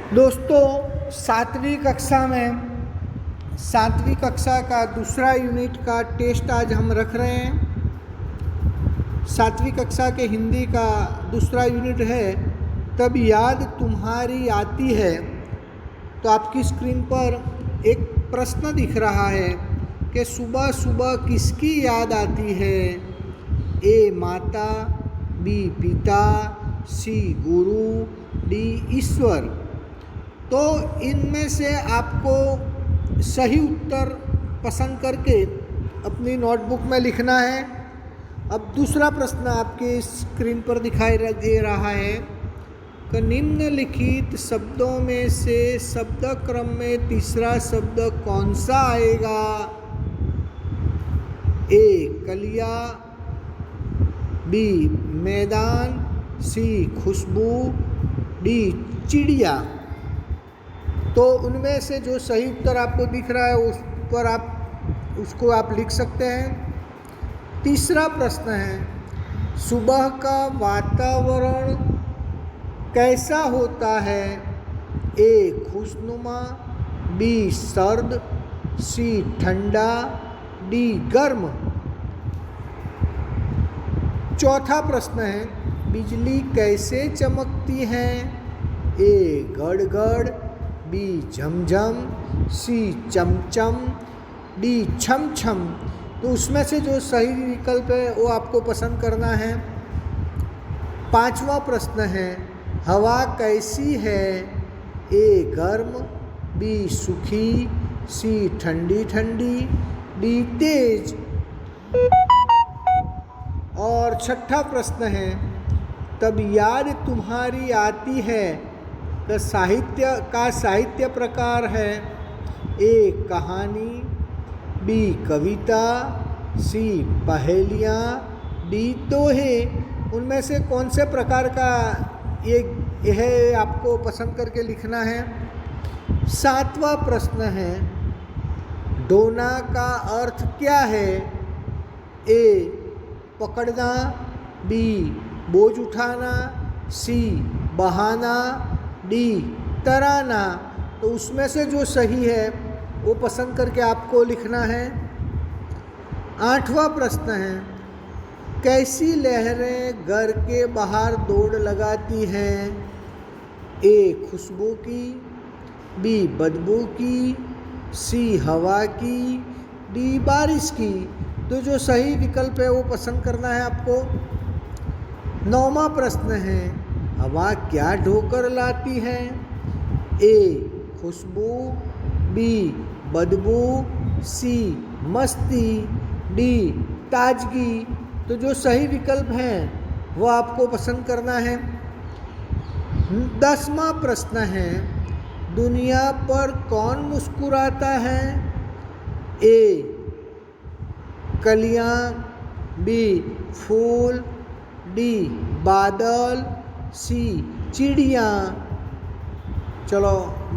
दोस्तों, सातवीं कक्षा का दूसरा यूनिट का टेस्ट आज हम रख रहे हैं। सातवीं कक्षा के हिंदी का दूसरा यूनिट है तब याद तुम्हारी आती है। तो आपकी स्क्रीन पर एक प्रश्न दिख रहा है कि सुबह सुबह किसकी याद आती है? ए माता, बी पिता, सी गुरु, डी ईश्वर। तो इनमें से आपको सही उत्तर पसंद करके अपनी नोटबुक में लिखना है। अब दूसरा प्रश्न आपके स्क्रीन पर दिखाई दे रहा है कि निम्नलिखित शब्दों में से शब्द क्रम में तीसरा शब्द कौन सा आएगा? ए कलिया, बी मैदान, सी खुशबू, डी चिड़िया। तो उनमें से जो सही उत्तर आपको दिख रहा है उस पर उसको आप लिख सकते हैं। तीसरा प्रश्न है, सुबह का वातावरण कैसा होता है? ए खुशनुमा, बी सर्द, सी ठंडा, डी गर्म। चौथा प्रश्न है, बिजली कैसे चमकती है? ए गड़गड़, बी झमझम, सी चमचम, डी छमछम। तो उसमें से जो सही विकल्प है वो आपको पसंद करना है। पांचवा प्रश्न है, हवा कैसी है? ए गर्म, बी सूखी, सी ठंडी ठंडी, डी तेज। और छठा प्रश्न है, तब याद तुम्हारी आती है साहित्य प्रकार है? ए कहानी, बी कविता, सी पहेलियाँ, डी दोहे। उनमें से कौन से प्रकार का यह आपको पसंद करके लिखना है। सातवां प्रश्न है, डोना का अर्थ क्या है? ए पकड़ना, बी बोझ उठाना, सी बहाना, डी तराना। तो उसमें से जो सही है वो पसंद करके आपको लिखना है। आठवां प्रश्न है, कैसी लहरें घर के बाहर दौड़ लगाती हैं? ए खुशबू की, बी बदबू की, सी हवा की, डी बारिश की। तो जो सही विकल्प है वो पसंद करना है आपको। नौवां प्रश्न है, हवा क्या ढोकर लाती है? ए खुशबू, बी बदबू, सी मस्ती, डी ताजगी। तो जो सही विकल्प है वो आपको पसंद करना है। 10वां प्रश्न है, दुनिया पर कौन मुस्कुराता है? ए कलियाँ, बी फूल, डी बादल, सी चिड़िया। चलो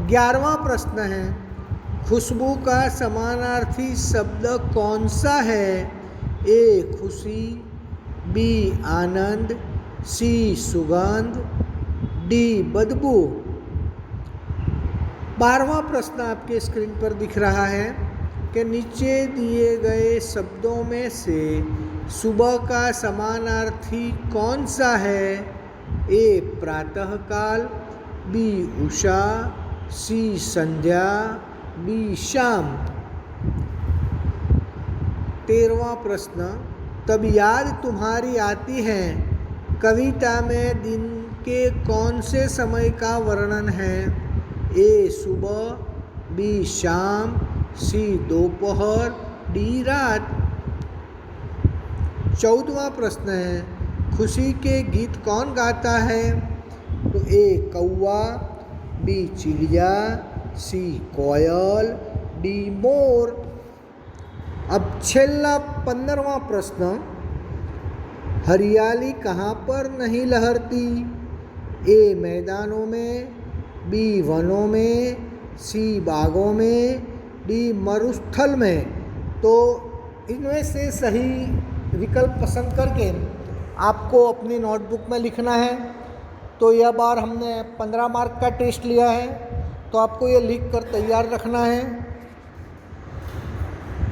11वां प्रश्न है, खुशबू का समानार्थी शब्द कौन सा है? ए खुशी, बी आनंद, सी सुगंध, डी बदबू। 12वां प्रश्न आपके स्क्रीन पर दिख रहा है कि नीचे दिए गए शब्दों में से सुबह का समानार्थी कौन सा है? ए प्रातःकाल, बी उषा, सी संध्या, बी शाम। 13वां प्रश्न, तब याद तुम्हारी आती है कविता में दिन के कौन से समय का वर्णन है? ए सुबह, बी शाम, सी दोपहर, डी रात। 14वां प्रश्न है, खुशी के गीत कौन गाता है? तो ए कौवा, बी चिड़िया, सी कोयल, डी मोर। अब छेल्ला 15वां प्रश्न, हरियाली कहाँ पर नहीं लहरती? ए मैदानों में, बी वनों में, सी बागों में, डी मरुस्थल में। तो इनमें से सही विकल्प पसंद करके आपको अपनी नोटबुक में लिखना है। तो यह बार हमने 15 मार्क का टेस्ट लिया है, तो आपको ये लिख कर तैयार रखना है।